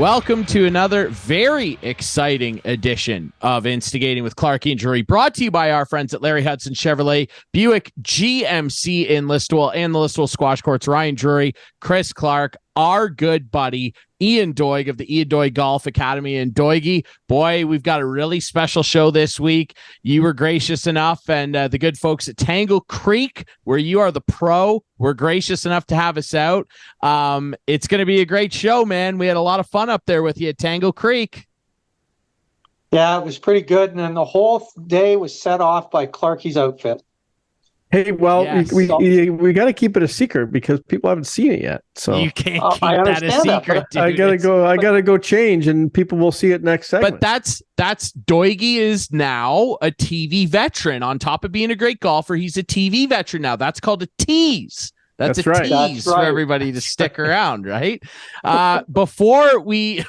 Welcome to another very exciting edition of Instigating with Clark and Drury, brought to you by our friends at Larry Hudson Chevrolet, Buick GMC in Listowel, and the Listowel Squash Courts. Ryan Drury, Chris Clark, our good buddy Ian Doig of the Ian Doig Golf Academy. And Doigie, boy, we've got a really special show this week. You were gracious enough, and the good folks at Tangle Creek, where you are the pro, were gracious enough to have us out. It's going to be a great show, man. We had a lot of fun up there with you at Tangle Creek. Yeah, it was pretty good. And then the whole day was set off by Clarky's outfit. Hey, well, yes. we got to keep it a secret because people haven't seen it yet. So you can't keep that a secret, dude. I gotta go change, and people will see it next segment. But that's Doigie is now a TV veteran. On top of being a great golfer, he's a TV veteran now. That's called a tease. That's a right. tease for everybody to stick around, right? Before we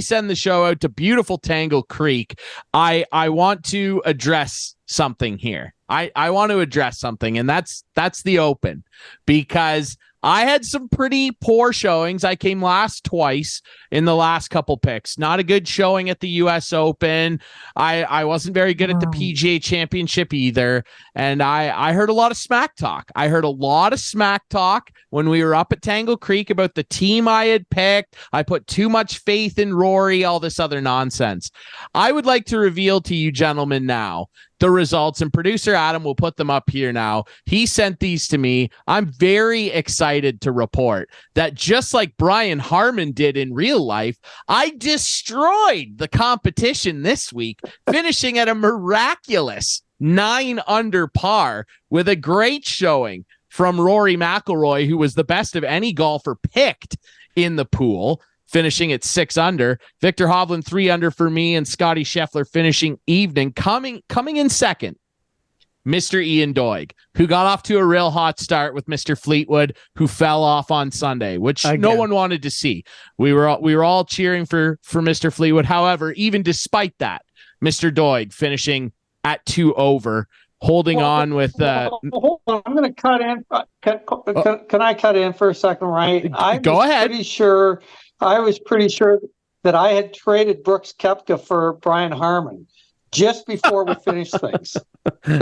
send the show out to beautiful Tangle Creek, I want to address something here. I want to address something, and that's the Open, because I had some pretty poor showings. I came last twice in the last couple picks. Not a good showing at the U.S. Open. I wasn't very good at the PGA Championship either. And I heard a lot of smack talk. I heard a lot of smack talk when we were up at Tangle Creek about the team I had picked. I put too much faith in Rory, all this other nonsense. I would like to reveal to you gentlemen now the results, and producer Adam will put them up here now. He sent these to me. I'm very excited to report that just like Brian Harman did in real life, I destroyed the competition this week, finishing at a miraculous 9 under par with a great showing from Rory McIlroy, who was the best of any golfer picked in the pool, finishing at 6 under. Victor Hovland 3 under for me, and Scotty Scheffler finishing evening. Coming in second, Mr. Ian Doig, who got off to a real hot start with Mr. Fleetwood, who fell off on Sunday, which no one wanted to see. We were all cheering for Mr. Fleetwood. However, even despite that, Mr. Doig finishing at 2 over, holding on with hold on, I'm going to cut in. Can I cut in for a second, right? Go ahead. I was pretty sure that I had traded Brooks Koepka for Brian Harman just before we finished things.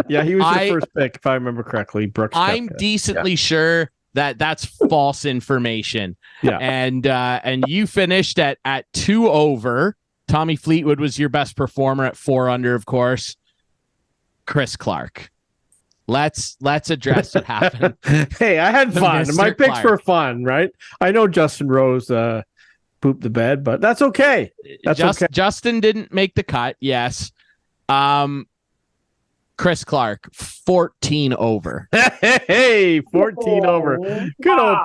Yeah, he was your first pick, if I remember correctly. Brooks Koepka. I'm decently sure that that's false information. Yeah, and you finished at 2 over. Tommy Fleetwood was your best performer at 4 under, of course. Chris Clark. Let's address what happened. Hey, I had fun. My picks were fun, right? I know Justin Rose pooped the bed, but that's okay. Okay. Justin didn't make the cut. Yes. Chris Clark, 14 over. Hey, 14 over. Good old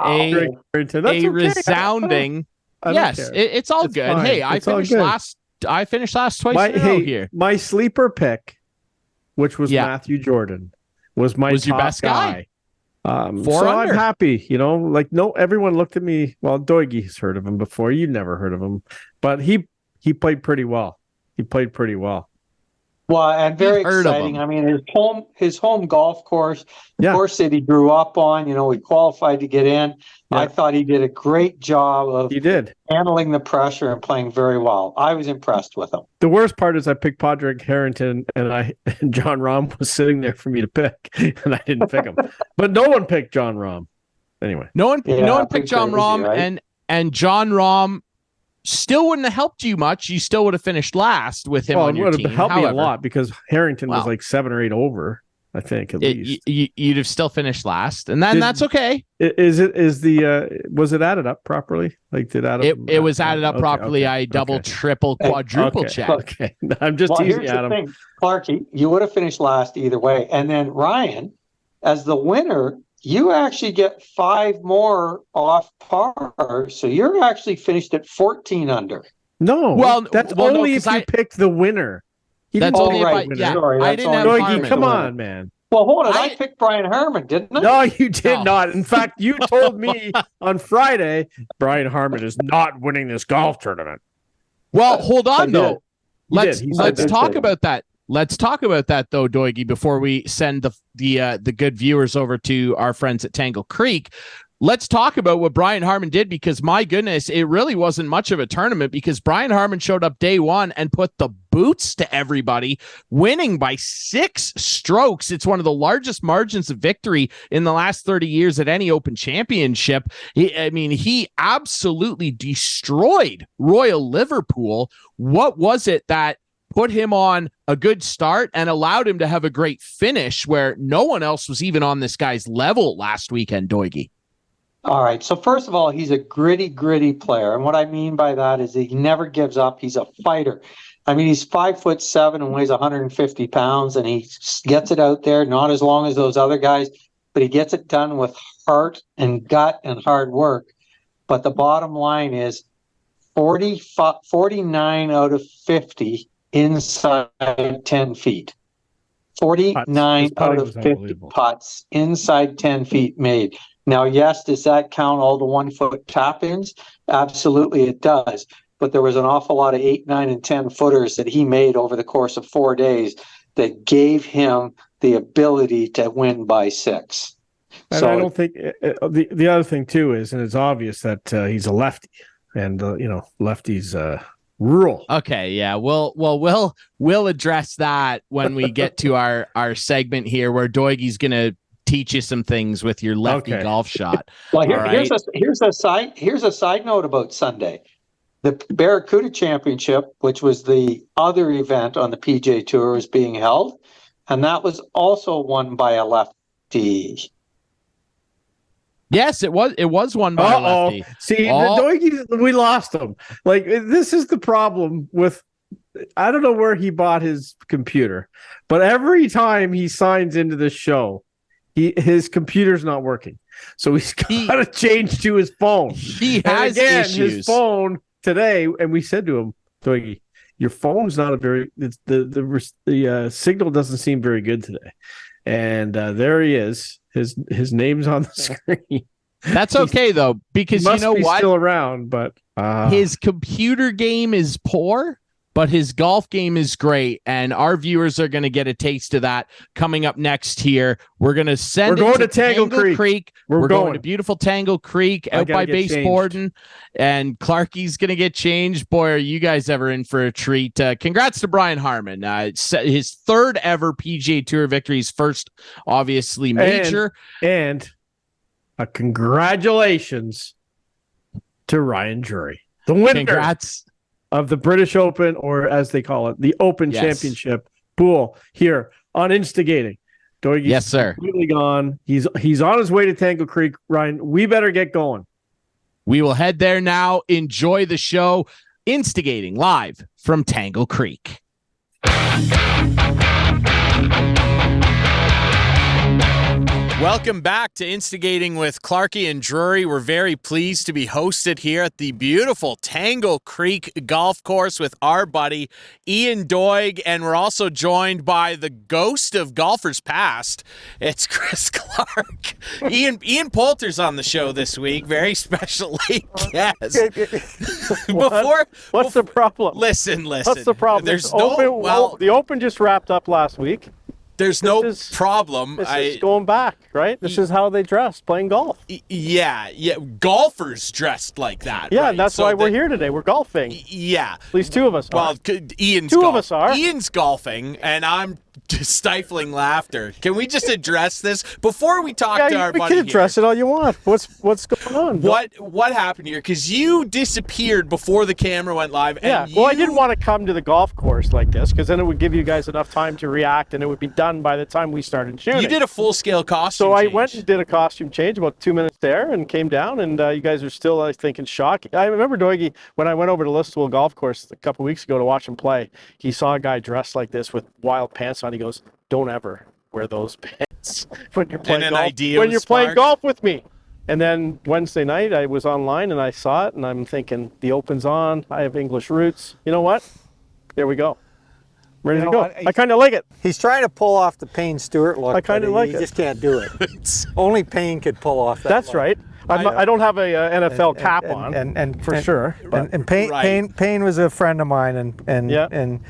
Harrington. That's a resounding. Yes, it's all good. Fine. Hey, I finished last twice in a row here. My sleeper pick, which was Matthew Jordan, was your best guy. So I'm happy, everyone looked at me. Well, Doigie's heard of him before. You never heard of him, but he played pretty well. Well, and very exciting. I mean, his home golf course, course that he grew up on. He qualified to get in. Yeah. I thought he did a great job of handling the pressure and playing very well. I was impressed with him. The worst part is I picked Padraig Harrington, and John Rahm was sitting there for me to pick, and I didn't pick him. But no one picked John Rahm. Anyway, no one picked John Rahm, right? and John Rahm still wouldn't have helped you much. You still would have finished last with him on your team. It would have helped me a lot because Harrington was like 7 or 8 over, I think, at least. You'd have still finished last, and then that's okay. Was it added up properly? Like, did Adam? It was added up properly. I double, triple, quadruple check. Okay, I'm just teasing here's Adam. The thing, Clarky, you would have finished last either way, and then Ryan, as the winner, you actually get 5 more off par, so you're actually finished at 14 under. No, that's only if you picked the winner. That's only if I didn't have Harman. Come on, man. Well, hold on. I picked Brian Harman, didn't I? No, you did not. In fact, you told me on Friday, Brian Harman is not winning this golf tournament. Well, hold on, though. Let's talk about that. Let's talk about that, though, Doigie, before we send the good viewers over to our friends at Tangle Creek. let's talk about what Brian Harman did, because my goodness, it really wasn't much of a tournament, because Brian Harman showed up day one and put the boots to everybody, winning by 6 strokes. It's one of the largest margins of victory in the last 30 years at any Open Championship. He absolutely destroyed Royal Liverpool. What was it that put him on a good start and allowed him to have a great finish where no one else was even on this guy's level last weekend, Doigie? All right. So first of all, he's a gritty player. And what I mean by that is he never gives up. He's a fighter. I mean, he's 5'7" and weighs 150 pounds, and he gets it out there, not as long as those other guys, but he gets it done with heart and gut and hard work. But the bottom line is 49 out of 50 inside 10 feet. 49 out of 50 putts inside 10 feet made. Now, yes, does that count all the 1-foot tap-ins? Absolutely it does. But there was an awful lot of 8, 9, and 10 footers that he made over the course of 4 days that gave him the ability to win by 6. And so I don't think the other thing too is, and it's obvious that he's a lefty, and lefties rule. Okay, yeah. We'll address that when we get to our segment here, where Doigie's gonna teach you some things with your lefty golf shot. Well, here's a side note about Sunday. The Barracuda Championship, which was the other event on the PGA Tour, is being held, and that was also won by a lefty. Yes, it was won by a lefty. See, the Doigie, we lost him. Like, this is the problem with, I don't know where he bought his computer, but every time he signs into the show, his computer's not working. So he's got to change to his phone. He has issues. His phone today, and we said to him, Doigie, your phone's not the signal doesn't seem very good today. And there he is. His name's on the screen. That's okay though, because you know what? Still around, but his computer game is poor, but his golf game is great, and our viewers are going to get a taste of that coming up next here. We're going to send We're it going to to Tangle Creek. We're going to beautiful Tangle Creek out by Baseborden, and Clarkie's going to get changed. Boy, are you guys ever in for a treat. Congrats to Brian Harman. His 3rd ever PGA Tour victory, his first, obviously, major. And congratulations to Ryan Drury, the winner. Congrats. Of the British Open, or as they call it, the Open Championship pool here on Instigating. Doigie's yes, sir. Completely gone. He's on his way to Tangle Creek. Ryan, we better get going. We will head there now. Enjoy the show. Instigating live from Tangle Creek. Welcome back to Instigating with Clarkie and Drury. We're very pleased to be hosted here at the beautiful Tangle Creek Golf Course with our buddy Ian Doig, and we're also joined by the ghost of golfers past. It's Chris Clark. Ian Poulter's on the show this week, very specially guest. What's the problem? Listen. What's the problem? There's the Open just wrapped up last week. There's no problem. This is going back, right? This is how they dress, playing golf. Yeah. Golfers dressed like that. Yeah, right? That's why we're here today. We're golfing. Yeah. At least 2 of us are. Well, Ian's of us are. Ian's golfing, and I'm just stifling laughter. Can we just address this before we talk to our buddy? You can address it all you want. What's going on? What happened here? Because you disappeared before the camera went live. Yeah. Well, I didn't want to come to the golf course like this, because then it would give you guys enough time to react, and it would be done by the time we started shooting. You did a full-scale costume change. So I went and did a costume change, about 2 minutes there, and came down, and you guys are still, I think, in shock. I remember Doigie, when I went over to Listowel Golf Course a couple weeks ago to watch him play, he saw a guy dressed like this with wild pants on. He goes, "Don't ever wear those pants when you're playing golf. Playing golf with me." And then Wednesday night, I was online and I saw it, and I'm thinking, the Open's on. I have English roots. You know what? There we go. Ready to go. I kind of like it. He's trying to pull off the Payne Stewart look. I kind of like it. He just can't do it. Only Payne could pull off that. That's look. right. I don't have a NFL cap on, and for sure. And Payne was a friend of mine, and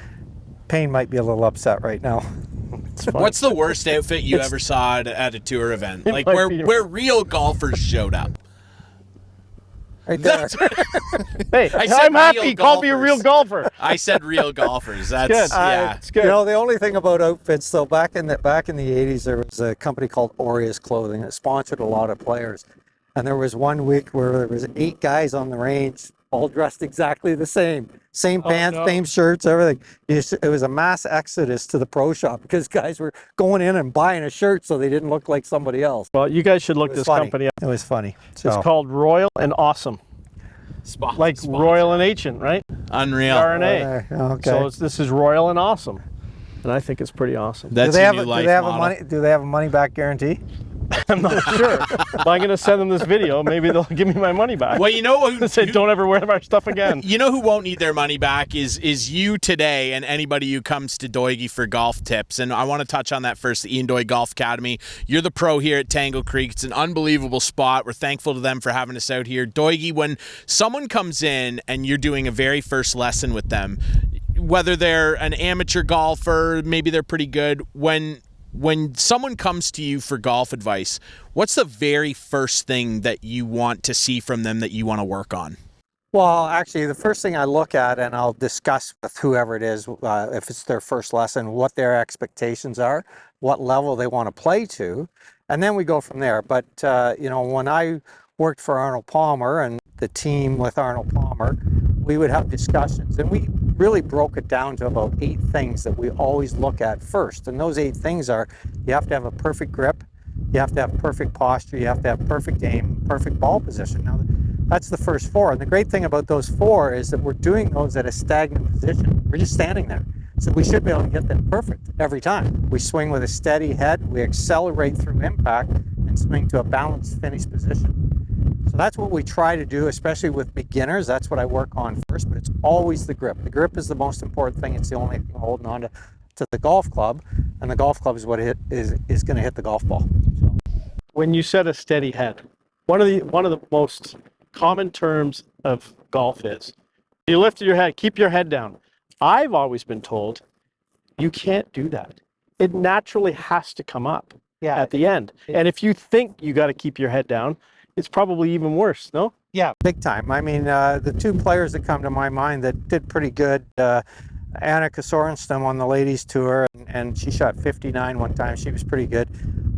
Payne might be a little upset right now. What's the worst outfit you ever saw at a tour event? Like where real golfers showed up? Right there. Hey, I'm happy. He called me a real golfer. I said real golfers. That's good. Yeah. It's good. You know, the only thing about outfits, though, back in the 80s, there was a company called Aureus Clothing that sponsored a lot of players. And there was one week where there was 8 guys on the range, all dressed exactly the same. Same pants, same shirts, everything. It was a mass exodus to the pro shop because guys were going in and buying a shirt so they didn't look like somebody else. Well, you guys should look this company up. It was funny. So. It's called Royal and Awesome. Like Royal and Ancient, right? Unreal. RNA. Okay. So this is Royal and Awesome. And I think it's pretty awesome. That's do they have a money back guarantee? I'm not sure. But I'm going to send them this video. Maybe they'll give me my money back. Well, you know who say don't ever wear our stuff again. You know who won't need their money back is you today and anybody who comes to Doigy for golf tips. And I want to touch on that first, the Ian Doig Golf Academy. You're the pro here at Tangle Creek. It's an unbelievable spot. We're thankful to them for having us out here. Doigy, when someone comes in and you're doing a very first lesson with them, whether they're an amateur golfer, maybe they're pretty good, when someone comes to you for golf advice, what's the very first thing that you want to see from them that you want to work on? Well, actually, the first thing I look at, and I'll discuss with whoever it is, if it's their first lesson, what their expectations are, what level they want to play to, and then we go from there. But, you know, when I worked for Arnold Palmer and the team with Arnold Palmer, we would have discussions, and we really broke it down to about 8 things that we always look at first. And those 8 things are: you have to have a perfect grip, you have to have perfect posture, you have to have perfect aim, perfect ball position. Now, that's the first 4. And the great thing about those 4 is that we're doing those at a stagnant position. We're just standing there. So we should be able to get them perfect every time. We swing with a steady head, we accelerate through impact, and swing to a balanced finish position. So that's what we try to do, especially with beginners. That's what I work on first, but it's always the grip. The grip is the most important thing. It's the only thing holding on to the golf club, and the golf club is what is going to hit the golf ball. So. When you said a steady head, one of the most common terms of golf is you lift your head, keep your head down. I've always been told you can't do that. It naturally has to come up at the end. And if you think you got to keep your head down, it's probably even worse, no? Yeah, big time. I mean, the 2 players that come to my mind that did pretty good, Annika Sorenstam on the ladies tour, and she shot 59 one time. She was pretty good.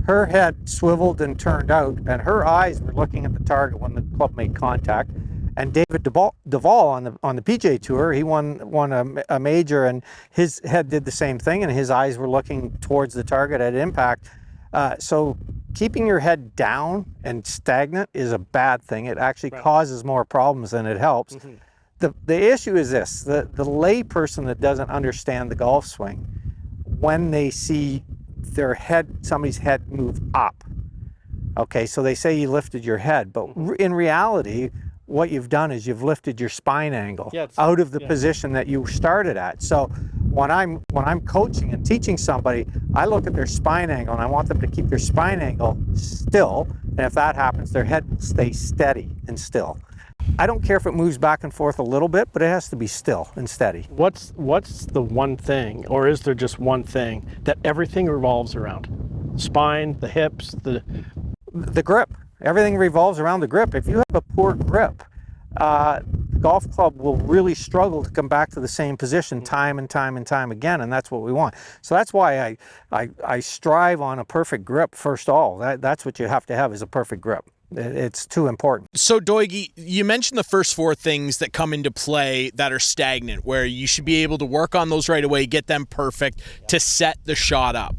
Her head swiveled and turned out, and her eyes were looking at the target when the club made contact. And David Duvall on the PGA Tour, he won a major, and his head did the same thing, and his eyes were looking towards the target at impact. So keeping your head down and stagnant is a bad thing. It actually causes more problems than it helps. Mm-hmm. The issue is this: the lay person that doesn't understand the golf swing, when they see somebody's head move up, okay, so they say you lifted your head, but in reality, what you've done is you've lifted your spine angle out of the position that you started at. So when I'm coaching and teaching somebody, I look at their spine angle and I want them to keep their spine angle still. And if that happens, their head will stay steady and still. I don't care if it moves back and forth a little bit, but it has to be still and steady. What's the one thing, or is there just one thing that everything revolves around? Spine, the hips, the grip. Everything revolves around the grip. If you have a poor grip, the golf club will really struggle to come back to the same position time and time and time again, and that's what we want. So that's why I strive on a perfect grip first of all. That's what you have to have, is a perfect grip. It's too important. So Doigy, you mentioned the first 4 things that come into play that are stagnant, where you should be able to work on those right away, get them perfect to set the shot up.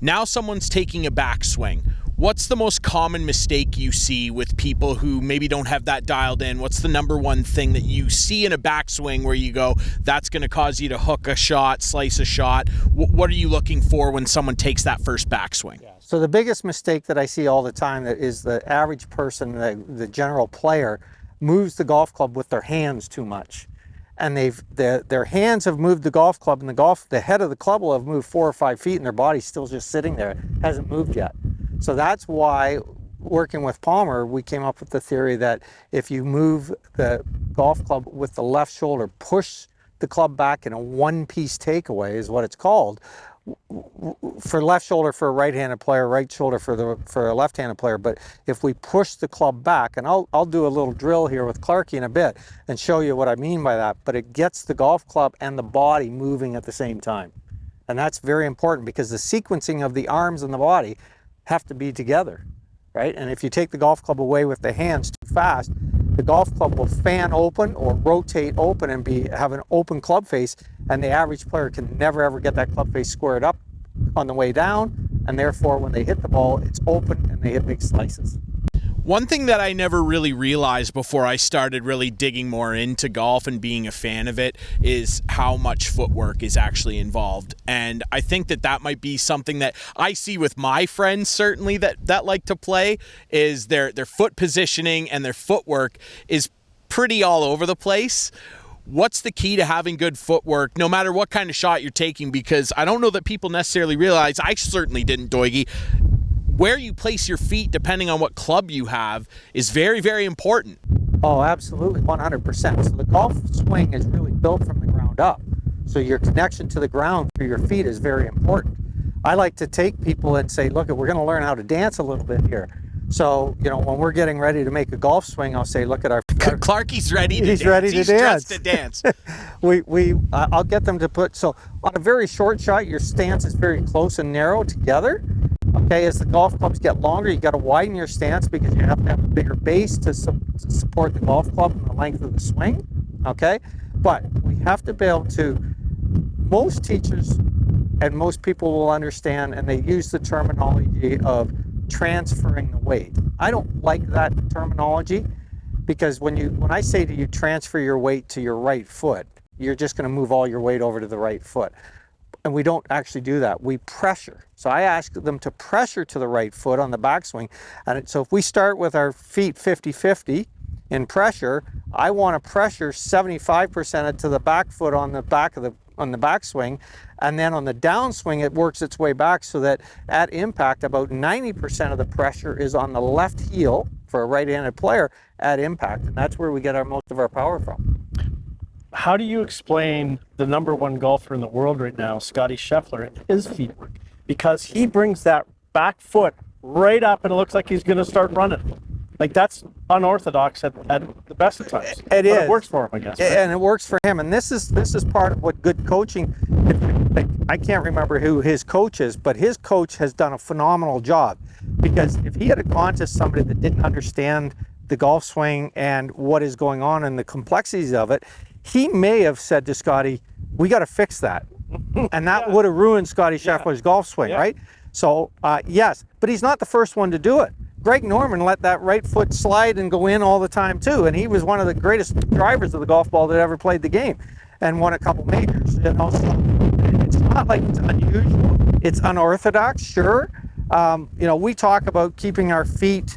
Now someone's taking a backswing. What's the most common mistake you see with people who maybe don't have that dialed in? What's the number one thing that you see in a backswing where you go, that's going to cause you to hook a shot, slice a shot? What are you looking for when someone takes that first backswing? Yeah. So the biggest mistake that I see all the time is the average person, the general player, moves the golf club with their hands too much. And their hands have moved the golf club, and the head of the club will have moved 4 or 5 feet, and their body's still just sitting there. It hasn't moved yet. So that's why, working with Palmer, we came up with the theory that if you move the golf club with the left shoulder, push the club back in a one-piece takeaway is what it's called, for left shoulder for a right-handed player, right shoulder for a left-handed player. But if we push the club back, and I'll do a little drill here with Clarkie in a bit and show you what I mean by that, but it gets the golf club and the body moving at the same time. And that's very important because the sequencing of the arms and the body have to be together, right? And if you take the golf club away with the hands too fast, the golf club will fan open or rotate open and have an open club face, and the average player can never ever get that club face squared up on the way down, and therefore when they hit the ball, it's open and they hit big slices. One thing that I never really realized before I started really digging more into golf and being a fan of it is how much footwork is actually involved. And I think that might be something that I see with my friends, certainly, that like to play, is their foot positioning and their footwork is pretty all over the place. What's the key to having good footwork, no matter what kind of shot you're taking? Because I don't know that people necessarily realize, I certainly didn't, Doigie, where you place your feet, depending on what club you have, is very, very important. Oh, absolutely, 100%. So the golf swing is really built from the ground up. So your connection to the ground through your feet is very important. I like to take people and say, look, we're going to learn how to dance a little bit here. So, when we're getting ready to make a golf swing, I'll say, look at our Clarkie's ready to dance. He's ready to dance. Dressed to dance. I'll get them to put, so on a very short shot, your stance is very close and narrow together. Okay, as the golf clubs get longer, you got to widen your stance because you have to have a bigger base to support the golf club and the length of the swing. Okay, but we have to be able to, most teachers and most people will understand, and they use the terminology of transferring the weight. I don't like that terminology because when I say to you transfer your weight to your right foot, you're just going to move all your weight over to the right foot. And we don't actually do that. We pressure. So I ask them to pressure to the right foot on the backswing. And so if we start with our feet 50-50 in pressure, I want to pressure 75% to the back foot on the backswing, and then on the downswing it works its way back so that at impact about 90% of the pressure is on the left heel for a right-handed player at impact, and that's where we get most of our power from. How do you explain the number one golfer in the world right now, Scotty Scheffler, and his feet work? Because he brings that back foot right up and it looks like he's going to start running. Like, that's unorthodox at the best of times. It works for him, I guess. Right? And it works for him. And this is part of what good coaching, I can't remember who his coach is, but his coach has done a phenomenal job. Because if he had gone to somebody that didn't understand the golf swing and what is going on and the complexities of it, he may have said to Scotty, we got to fix that. And that would have ruined Scotty Scheffler's golf swing, right? So, yes, but he's not the first one to do it. Greg Norman let that right foot slide and go in all the time too, and he was one of the greatest drivers of the golf ball that ever played the game and won a couple majors. So it's not like it's unusual. It's unorthodox, sure. We talk about keeping our feet,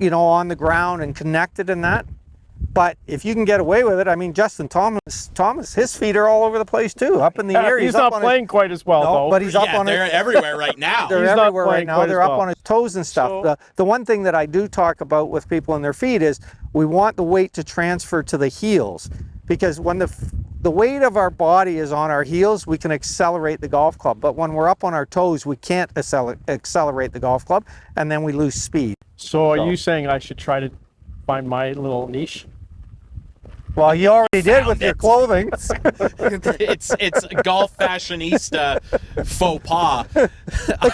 on the ground and connected in that. But if you can get away with it, I mean, Justin Thomas, his feet are all over the place too, up in the air. He's not playing quite as well, though. But he's up on they're everywhere right now. They're everywhere right now. They're up on his toes and stuff. So, the one thing that I do talk about with people and their feet is we want the weight to transfer to the heels, because when the weight of our body is on our heels, we can accelerate the golf club. But when we're up on our toes, we can't accelerate the golf club, and then we lose speed. So are you saying I should try to find my little niche? Well, you already did with your clothing. It's golf fashionista faux pas.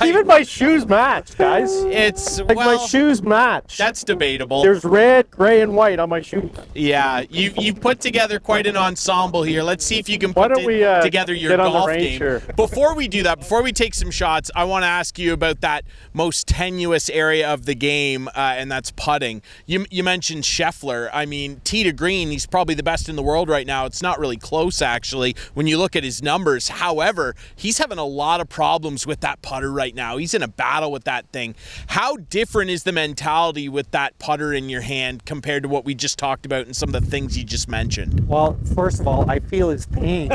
Even my shoes match, guys. It's my shoes match. That's debatable. There's red, gray, and white on my shoes. Yeah, you put together quite an ensemble here. Let's see if you can put together your golf game. Here. Before we do that, before we take some shots, I want to ask you about that most tenuous area of the game, and that's putting. You mentioned Scheffler. I mean, tee to green, he's probably the best in the world right now. It's not really close, actually, when you look at his numbers. However, he's having a lot of problems with that putter right now. He's in a battle with that thing. How different is the mentality with that putter in your hand compared to what we just talked about and some of the things you just mentioned? Well, first of all, I feel his pain.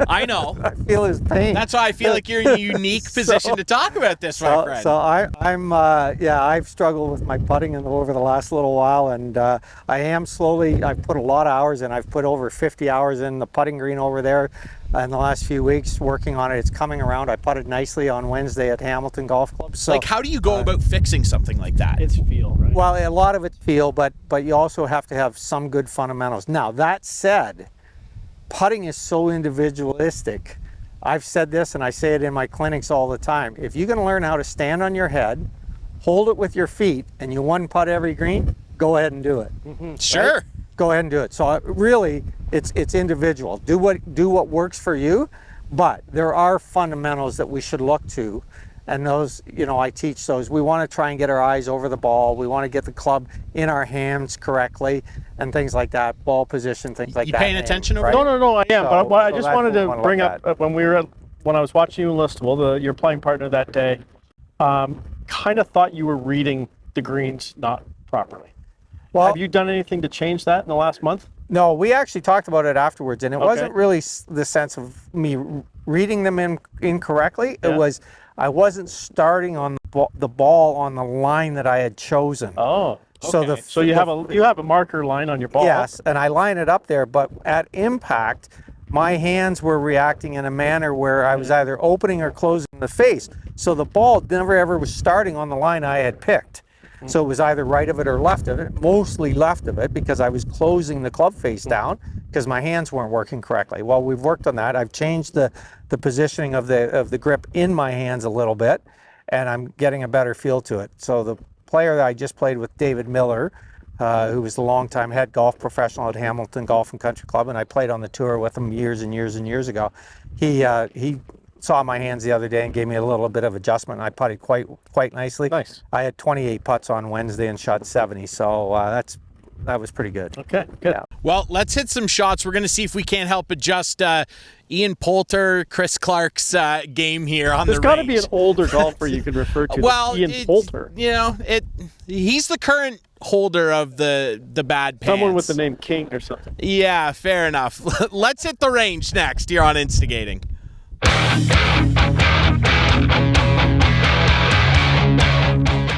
I know. I feel his pain. That's why I feel like you're in a unique position to talk about this, my friend. So I've struggled with my putting over the last little while, and I've put a lot of hours in. I've put over 50 hours in the putting green over there. in the last few weeks working on it. It's coming around. I putted nicely on Wednesday at Hamilton Golf Club. So, like, how do you go about fixing something like that? It's feel, right? Well, a lot of it's feel, but you also have to have some good fundamentals. Now, that said, putting is so individualistic. I've said this and I say it in my clinics all the time. If you're going to learn how to stand on your head, hold it with your feet, and you one putt every green, go ahead and do it. Mm-hmm. Sure. Right? Go ahead and do it. So really, it's individual. Do what works for you, but there are fundamentals that we should look to, and those, I teach those. We want to try and get our eyes over the ball. We want to get the club in our hands correctly, and things like that. Ball position, things like that. You paying attention over? Right? No, I am. But I just wanted to bring up when I was watching you in Listowel, your playing partner that day, kind of thought you were reading the greens not properly. Well, have you done anything to change that in the last month? No, we actually talked about it afterwards, and it wasn't really the sense of me reading them incorrectly. Yeah. It was I wasn't starting on the ball on the line that I had chosen. Oh, okay. So you have a marker line on your ball. Yes, and I line it up there, but at impact, my hands were reacting in a manner where I was either opening or closing the face. So the ball never ever was starting on the line I had picked. So it was either right of it or left of it, mostly left of it, because I was closing the club face down because my hands weren't working correctly. Well, we've worked on that. I've changed the positioning of the grip in my hands a little bit, and I'm getting a better feel to it. So the player that I just played with, David Miller, who was the longtime head golf professional at Hamilton Golf and Country Club, and I played on the tour with him years and years and years ago. He saw my hands the other day and gave me a little bit of adjustment. I putted quite nicely. Nice. I had 28 putts on Wednesday and shot 70, so that was pretty good. Okay, good. Yeah. Well, let's hit some shots. We're going to see if we can't help adjust Ian Poulter, Chris Clark's game here on the range. There's got to be an older golfer you could refer to. Well, Ian Poulter. He's the current holder of the bad pants. Someone with the name King or something. Yeah, fair enough. Let's hit the range next here on Instigating.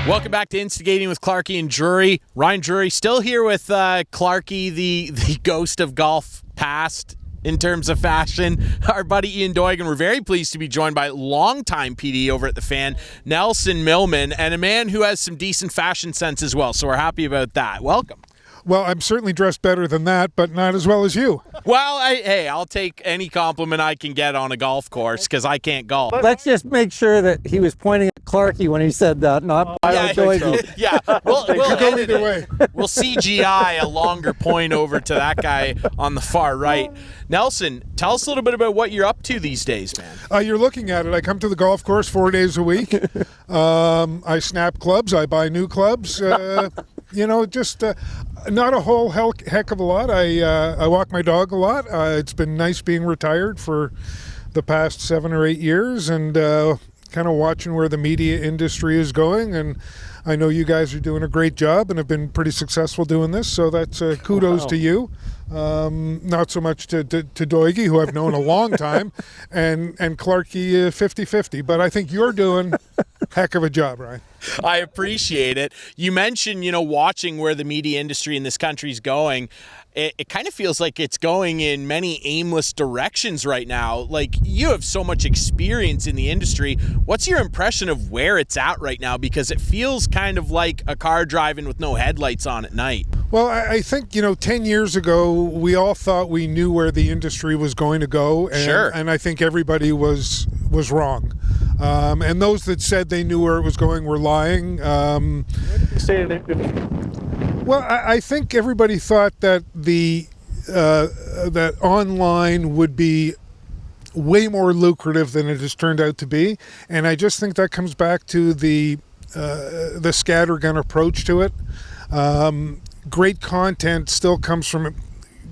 Welcome back to Instigating with Clarkie and Drury. Ryan Drury still here with Clarkie, the ghost of golf past in terms of fashion. Our buddy Ian Doig, and we're very pleased to be joined by longtime PD over at the Fan, Nelson Millman, and a man who has some decent fashion sense as well. So we're happy about that. Welcome. Well, I'm certainly dressed better than that, but not as well as you. Well, I'll take any compliment I can get on a golf course because I can't golf. Let's just make sure that he was pointing at Clarkie when he said that, not Doig. Yeah, we'll CGI a longer point over to that guy on the far right. Nelson, tell us a little bit about what you're up to these days, man. You're looking at it. I come to the golf course 4 days a week. I snap clubs. I buy new clubs. Not a whole heck of a lot. I walk my dog a lot. It's been nice being retired for the past 7 or 8 years and kind of watching where the media industry is going. And I know you guys are doing a great job and have been pretty successful doing this. So that's kudos to you. Not so much to Doigie, who I've known a long time, and Clarkie 50-50. But I think you're doing heck of a job, Ryan. I appreciate it. You mentioned, watching where the media industry in this country is going. It kind of feels like it's going in many aimless directions right now. Like, you have so much experience in the industry. What's your impression of where it's at right now? Because it feels kind of like a car driving with no headlights on at night. Well, I think, 10 years ago, we all thought we knew where the industry was going to go. And, sure. And I think everybody was wrong. And those that said they knew where it was going were lying. Well, I think everybody thought that that online would be way more lucrative than it has turned out to be, and I just think that comes back to the scattergun approach to it. Great content still comes from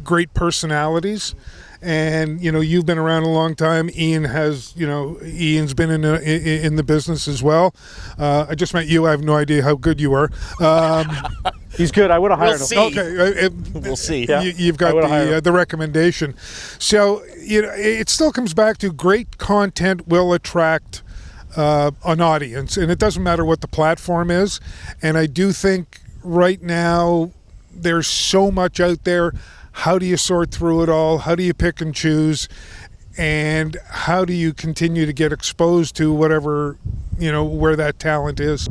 great personalities. And you've been around a long time. Ian has, Ian's been in the business as well. I just met you. I have no idea how good you are. He's good. I would have hired him. Okay, we'll see. You've got the recommendation. So it still comes back to great content will attract an audience, and it doesn't matter what the platform is. And I do think right now there's so much out there. How do you sort through it all? How do you pick and choose? and how do you continue to get exposed to whatever, where that talent is?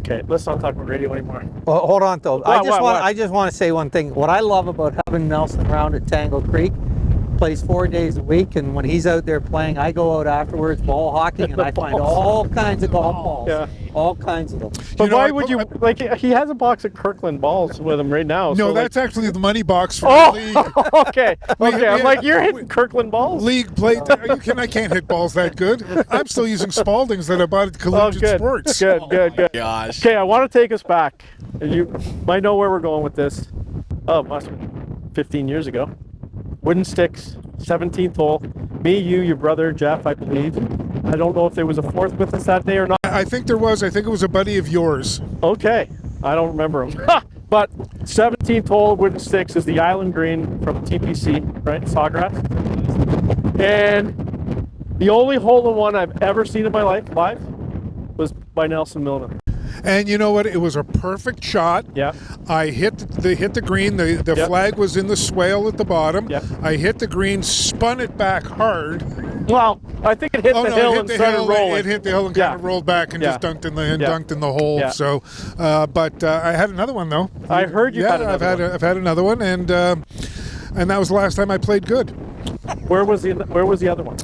Okay, let's not talk about radio anymore. Well, hold on though. I just want to say one thing. What I love about having Nelson around at Tangle Creek, plays 4 days a week, and when he's out there playing, I go out afterwards ball hocking, and I find all kinds of golf balls. Yeah. All kinds of them. But why would you, he has a box of Kirkland balls with him right now. No, so that's actually the money box for the league. Okay. I'm like, you're hitting Kirkland balls? League play. I can't hit balls that good. I'm still using Spaldings that I bought at Collegiate Sports. Good. Gosh. Okay, I want to take us back. You might know where we're going with this. Oh, it must have been 15 years ago. Wooden sticks, 17th hole. Me, you, your brother, Jeff, I believe. I don't know if there was a fourth with us that day or not. I think there was. I think it was a buddy of yours. Okay. I don't remember him. But 17th hole, wooden sticks, is the island green from TPC, right? Sawgrass. And the only hole-in-one I've ever seen in my life live was by Nelson Millman. And you know what? It was a perfect shot. Yeah. I hit the green. The flag was in the swale at the bottom. Yep. I hit the green, spun it back hard. Well, I think it hit the hill and started rolling. It hit the hill and kind of rolled back and just dunked in the hole. Yeah. So, but I had another one though. I heard you had another one. I've had another one, and that was the last time I played good. Where was the other one?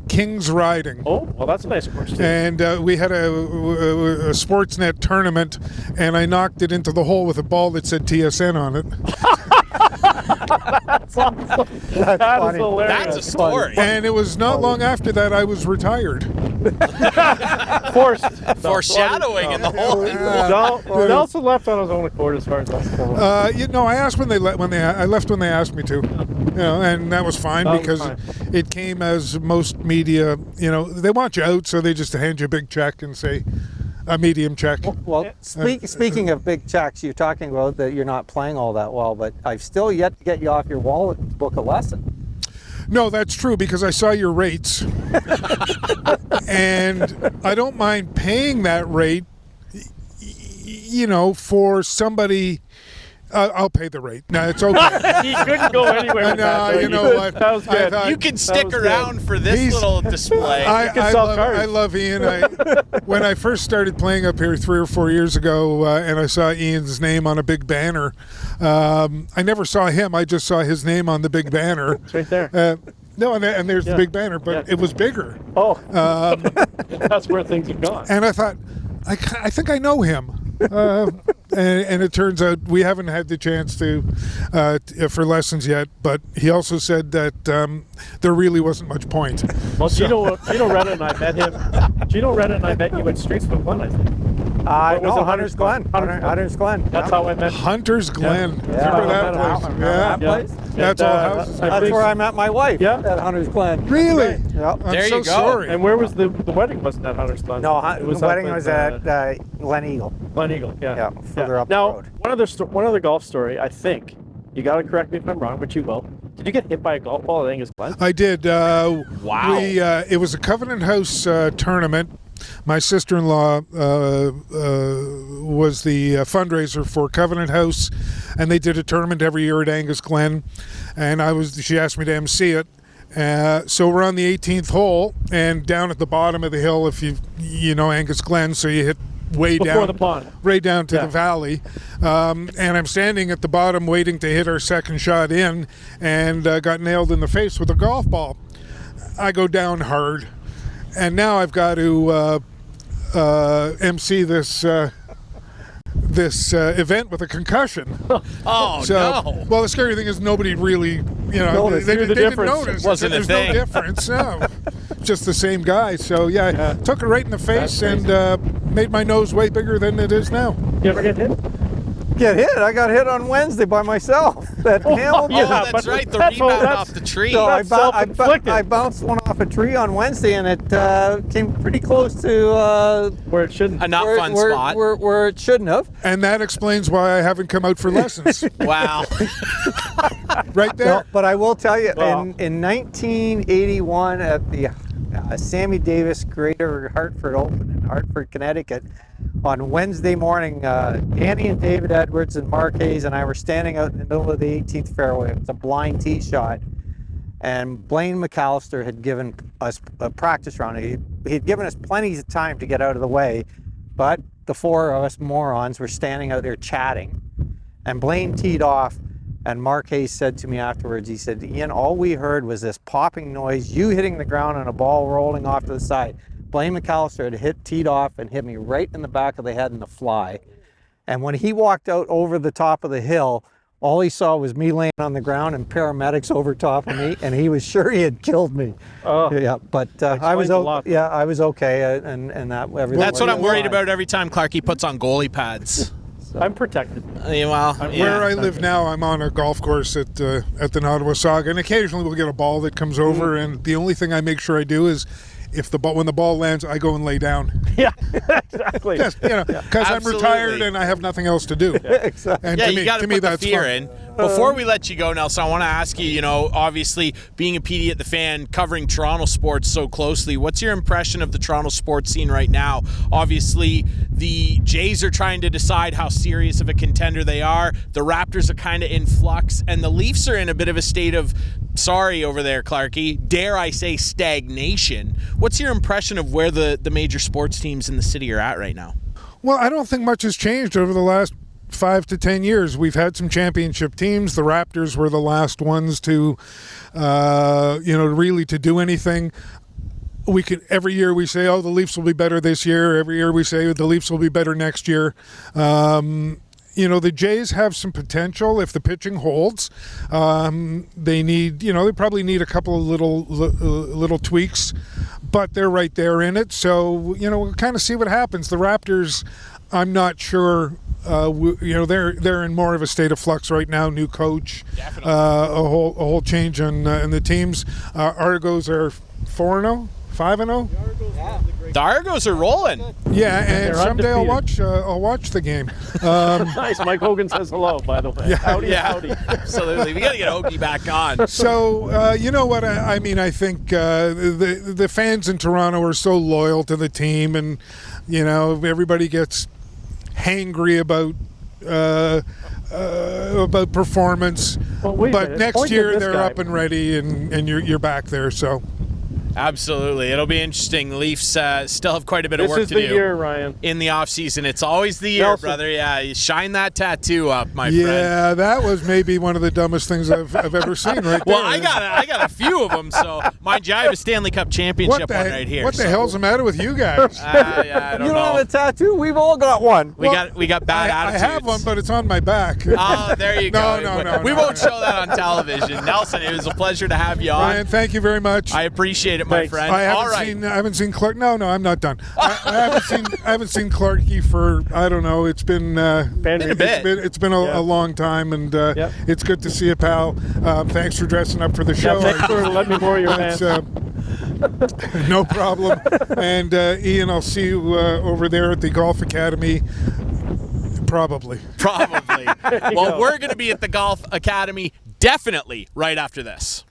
King's Riding. Oh, well, that's a nice course too. And we had a Sportsnet tournament, and I knocked it into the hole with a ball that said TSN on it. That's awesome. That's hilarious. That's a story. And it was not long after that I was retired. Foreshadowing in the hole. No, Nelson left on his own accord as far as that's concerned. I asked I left when they asked me to. And that was fine because it came as most media, they want you out, so they just hand you a big check and say a medium check. Well, speaking of big checks, you're talking about that you're not playing all that well, but I've still yet to get you off your wallet and book a lesson. No, that's true because I saw your rates. And I don't mind paying that rate, for somebody. I'll pay the rate. No, it's okay. He couldn't go anywhere with that. You know what? That was good. You can stick around for this little display. I love Ian. When I first started playing up here 3 or 4 years ago, and I saw Ian's name on a big banner, I never saw him. I just saw his name on the big banner. It's right there. No, and there's the big banner, but it was bigger. Oh, that's where things have gone. And I thought, I think I know him. And it turns out we haven't had the chance to for lessons yet. But he also said that there really wasn't much point. Well, Gino Retta and I met him. Gino Retta and I met you at Streets of Glen, I think. No, Hunter's Glen. Hunter's Glen. That's how I met you. Hunter's Glen. Yeah. Remember that place? That place? That's all houses. That's where I met my wife. Yeah. At Hunter's Glen. Really? Yeah. There you go. Sorry. And where was the wedding? Wasn't at Hunter's Glen? No, the wedding was at Glen Eagle. Glen Eagle. Yeah. Further up the road. One other golf story. I think you got to correct me if I'm wrong, but you will. Did you get hit by a golf ball at Angus Glen? I did. Wow. It was a Covenant House tournament. My sister-in-law was the fundraiser for Covenant House, and they did a tournament every year at Angus Glen, and she asked me to MC it. So we're on the 18th hole, and down at the bottom of the hill, if you know Angus Glen, so you hit way before the pond, right down to the valley, and I'm standing at the bottom waiting to hit our second shot in, and got nailed in the face with a golf ball. I go down hard, and now I've got to MC this event with a concussion. Oh, no. Well, the scary thing is nobody really, they didn't notice. There's no difference. No. Just the same guy. So, took it right in the face and made my nose way bigger than it is now. You ever get hit? Get hit? I got hit on Wednesday by myself. That nailed me. That's right. The rebound off the tree. So I bounced one off a tree on Wednesday, and it came pretty close to where it shouldn't. A not fun spot. Where it shouldn't have. And that explains why I haven't come out for lessons. Wow. Right there. Well, but I will tell you, in 1981 at the Sammy Davis Greater Hartford Open in Hartford, Connecticut, on Wednesday morning, Andy and David Edwards and Mark Hayes and I were standing out in the middle of the 18th fairway. It was a blind tee shot. and Blaine McAllister had given us a practice round. He had given us plenty of time to get out of the way, but the four of us morons were standing out there chatting, and Blaine teed off, and Mark Hayes said to me afterwards, he said, Ian, all we heard was this popping noise, you hitting the ground and a ball rolling off to the side. Blaine McAllister had teed off and hit me right in the back of the head in the fly. And when he walked out over the top of the hill, all he saw was me laying on the ground and paramedics over top of me, and he was sure he had killed me. Oh, yeah, but I was okay, and that everything. That's what I'm worried about every time Clarkie puts on goalie pads. So. I'm protected. Where I live now, I'm on a golf course at the Nottawasaga, and occasionally we'll get a ball that comes over, and the only thing I make sure I do is, when the ball lands, I go and lay down. Yeah, exactly. Because I'm retired and I have nothing else to do. Yeah, exactly. And you got to put the fear in. Before we let you go, Nelson, I want to ask you, obviously being a PD at the Fan, covering Toronto sports so closely, what's your impression of the Toronto sports scene right now? Obviously, the Jays are trying to decide how serious of a contender they are. The Raptors are kind of in flux, and the Leafs are in a bit of a state of, sorry over there, Clarkie, dare I say stagnation. What's your impression of where the major sports teams in the city are at right now? Well, I don't think much has changed over the last 5 to 10 years. We've had some championship teams. The Raptors were the last ones to, really to do anything. Every year we say, the Leafs will be better this year. Every year we say the Leafs will be better next year. The Jays have some potential if the pitching holds. They need, they probably need a couple of little tweaks, but they're right there in it. So, we'll kind of see what happens. The Raptors, I'm not sure. They're in more of a state of flux right now. New coach, a whole change in the teams. Argos are 4-0, 5-0. The Argos are rolling. Yeah, and someday I'll watch the game. Nice. Mike Hogan says hello, by the way. Yeah. Howdy. Absolutely. We got to get Hoagie back on. So, you know what? I think the fans in Toronto are so loyal to the team, and, everybody gets hangry about performance. But next year they're up and ready, and you're back there. So. Absolutely. It'll be interesting. Leafs still have quite a bit of work to do. This is the year, Ryan. In the offseason. It's always the year, Nelson. Brother. Yeah, you shine that tattoo up, my friend. Yeah, that was maybe one of the dumbest things I've ever seen right there. Well, I got a few of them, so mind you, I have a Stanley Cup championship one right here. What the hell's the matter with you guys? I don't know. You don't have a tattoo? We've all got one. We got bad attitudes. I have one, but it's on my back. Oh, there you go. No. We won't show that on television. Nelson, it was a pleasure to have you on. Ryan, thank you very much. I appreciate it, my friend. I haven't seen Clark. No, I'm not done. I haven't seen Clarkie for, I don't know. It's been a long time, and it's good to see you, pal. Thanks for dressing up for the show. Yeah, thanks for letting me borrow your pants. No problem. And Ian, I'll see you over there at the Golf Academy. Probably. Well, we're going to be at the Golf Academy definitely right after this.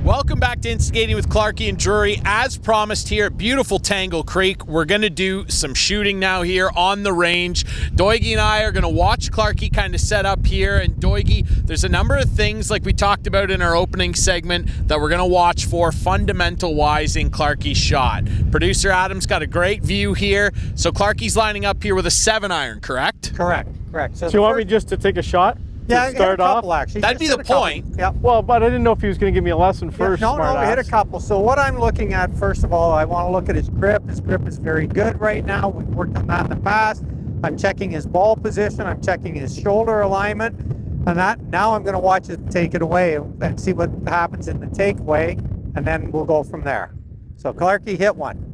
Welcome back to Instigating with Clarkie and Drury. As promised here at beautiful Tangle Creek, we're going to do some shooting now here on the range. Doigie and I are going to watch Clarkie kind of set up here. And Doigie, there's a number of things like we talked about in our opening segment that we're going to watch for fundamental-wise in Clarkie's shot. Producer Adam's got a great view here. So Clarkie's lining up here with a 7-iron, correct? Correct. So you want me just to take a shot? Yeah, start off. Actually. That'd be the point. Yeah. Well, but I didn't know if he was going to give me a lesson first. No, we hit a couple. So what I'm looking at, first of all, I want to look at his grip. His grip is very good right now. We've worked on that in the past. I'm checking his ball position. I'm checking his shoulder alignment. And now I'm going to watch it take it away and see what happens in the takeaway, and then we'll go from there. So Clarkie hit one.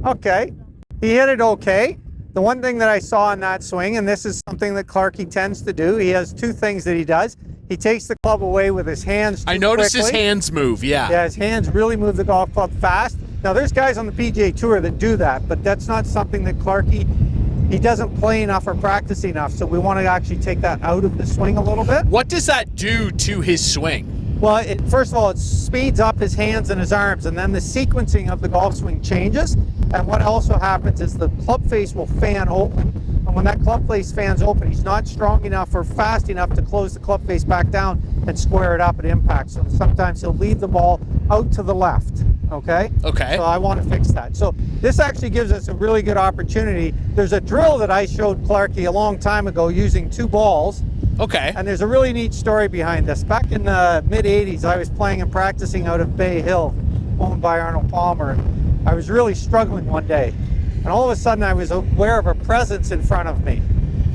Okay. He hit it okay. The one thing that I saw in that swing, and this is something that Clarkie tends to do, he has two things that he does. He takes the club away with his hands I noticed his hands move, yeah. Yeah, his hands really move the golf club fast. Now, there's guys on the PGA Tour that do that, but that's not something that Clarkie, he doesn't play enough or practice enough, so we want to actually take that out of the swing a little bit. What does that do to his swing? Well, first of all, it speeds up his hands and his arms, and then the sequencing of the golf swing changes. And what also happens is the club face will fan open. And when that club face fans open, he's not strong enough or fast enough to close the club face back down and square it up at impact. So sometimes he'll leave the ball out to the left. Okay? Okay. So I want to fix that. So this actually gives us a really good opportunity. There's a drill that I showed Clarkie a long time ago using 2 balls. Okay. And there's a really neat story behind this. Back in the mid-'80s, I was playing and practicing out of Bay Hill, owned by Arnold Palmer. And I was really struggling one day. And all of a sudden, I was aware of a presence in front of me.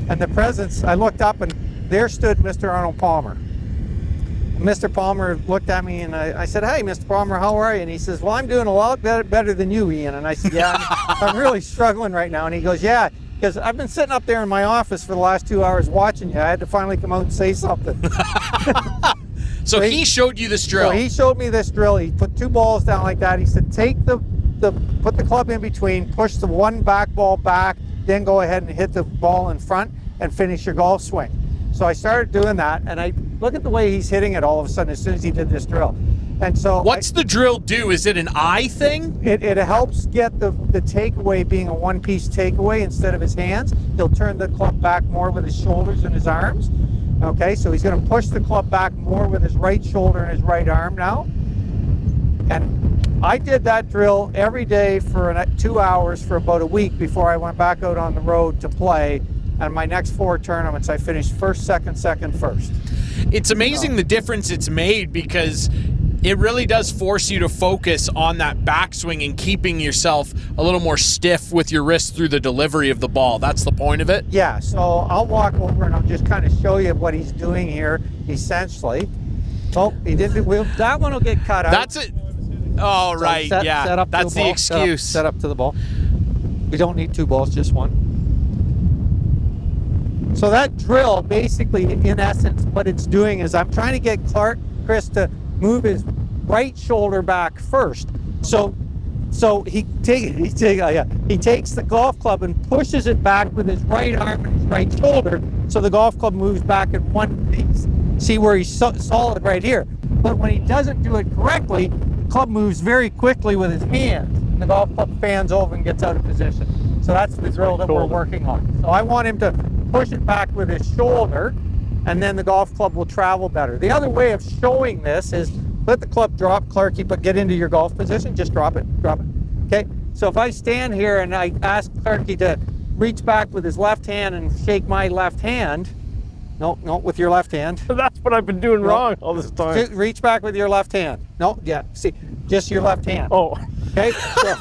And the presence, I looked up, and there stood Mr. Arnold Palmer. And Mr. Palmer looked at me, and I said, "Hey, Mr. Palmer, how are you?" And he says, "Well, I'm doing a lot better than you, Ian." And I said, "Yeah, I'm really struggling right now." And he goes, "Yeah, because I've been sitting up there in my office for the last 2 hours watching you. I had to finally come out and say something." So he showed you this drill. So he showed me this drill. He put 2 balls down like that. He said, put the club in between, push the one back ball back, then go ahead and hit the ball in front and finish your golf swing. So I started doing that, and I look at the way he's hitting it all of a sudden as soon as he did this drill. And so what's the drill do? Is it an eye thing? It helps get the takeaway being a one-piece takeaway instead of his hands. He'll turn the club back more with his shoulders and his arms. Okay, so he's going to push the club back more with his right shoulder and his right arm now. And I did that drill every day for 2 hours for about a week before I went back out on the road to play. And my next 4 tournaments, I finished first, second, first. It's amazing the difference it's made, because it really does force you to focus on that backswing and keeping yourself a little more stiff with your wrist through the delivery of the ball. That's the point of it? Yeah, so I'll walk over and I'll just kind of show you what he's doing here, essentially. Oh, he didn't. That one will get cut out. That's it. Oh, so right, yeah. Set up that's the excuse. Set up to the ball. We don't need 2 balls, just one. So that drill, basically, in essence, what it's doing is I'm trying to get Chris to move his right shoulder back first. So he takes the golf club and pushes it back with his right arm and his right shoulder, so the golf club moves back in one piece. See where he's solid right here. But when he doesn't do it correctly, the club moves very quickly with his hands, and the golf club fans over and gets out of position. So that's the drill that we're working on. So I want him to push it back with his shoulder, and then the golf club will travel better. The other way of showing this is let the club drop, Clarkie, but get into your golf position. Just drop it. Okay? So if I stand here and I ask Clarkie to reach back with his left hand and shake my left hand, no, with your left hand. That's what I've been doing wrong all this time. Reach back with your left hand. No, yeah, see, just your left hand. Oh. Okay? So,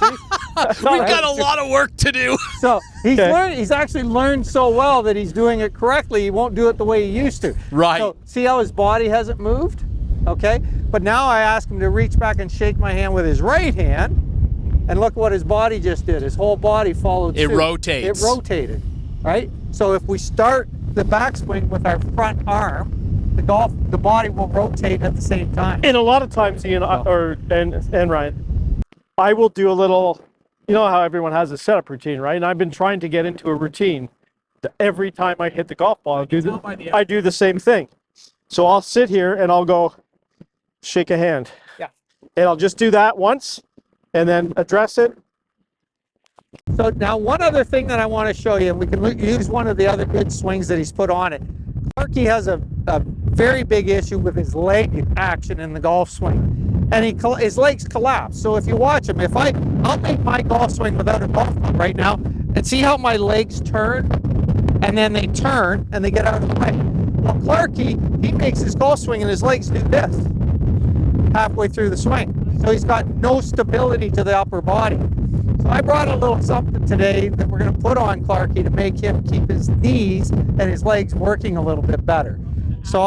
we've got a lot of work to do. So he's actually learned so well that he's doing it correctly. He won't do it the way he used to. Right. So see how his body hasn't moved? Okay? But now I ask him to reach back and shake my hand with his right hand, and look what his body just did. His whole body followed suit. It rotates. It rotated, right? So if we start the backswing with our front arm, the body will rotate at the same time. And a lot of times, Ian, and Ryan, I will do a little, you know how everyone has a setup routine, right? And I've been trying to get into a routine that every time I hit the golf ball, I do the same thing. So I'll sit here and I'll go shake a hand. Yeah. And I'll just do that once and then address it. So now one other thing that I want to show you, and we can use one of the other good swings that he's put on it. Clarkie has a very big issue with his leg action in the golf swing. And his legs collapse. So if you watch him, I'll make my golf swing without a golf club right now, and see how my legs turn, and then they turn and they get out of the way. Well, Clarkie, he makes his golf swing and his legs do this halfway through the swing. So he's got no stability to the upper body. So I brought a little something today that we're going to put on Clarkie to make him keep his knees and his legs working a little bit better. So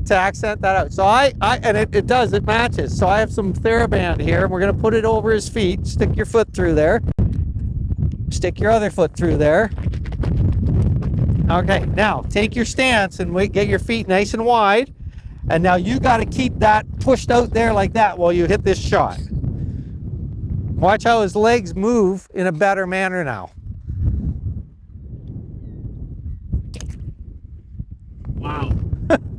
to accent that out. So it matches. So I have some TheraBand here, and we're going to put it over his feet. Stick your foot through there. Stick your other foot through there. Okay, now take your stance and get your feet nice and wide. And now you got to keep that pushed out there like that while you hit this shot. Watch how his legs move in a better manner now. Wow.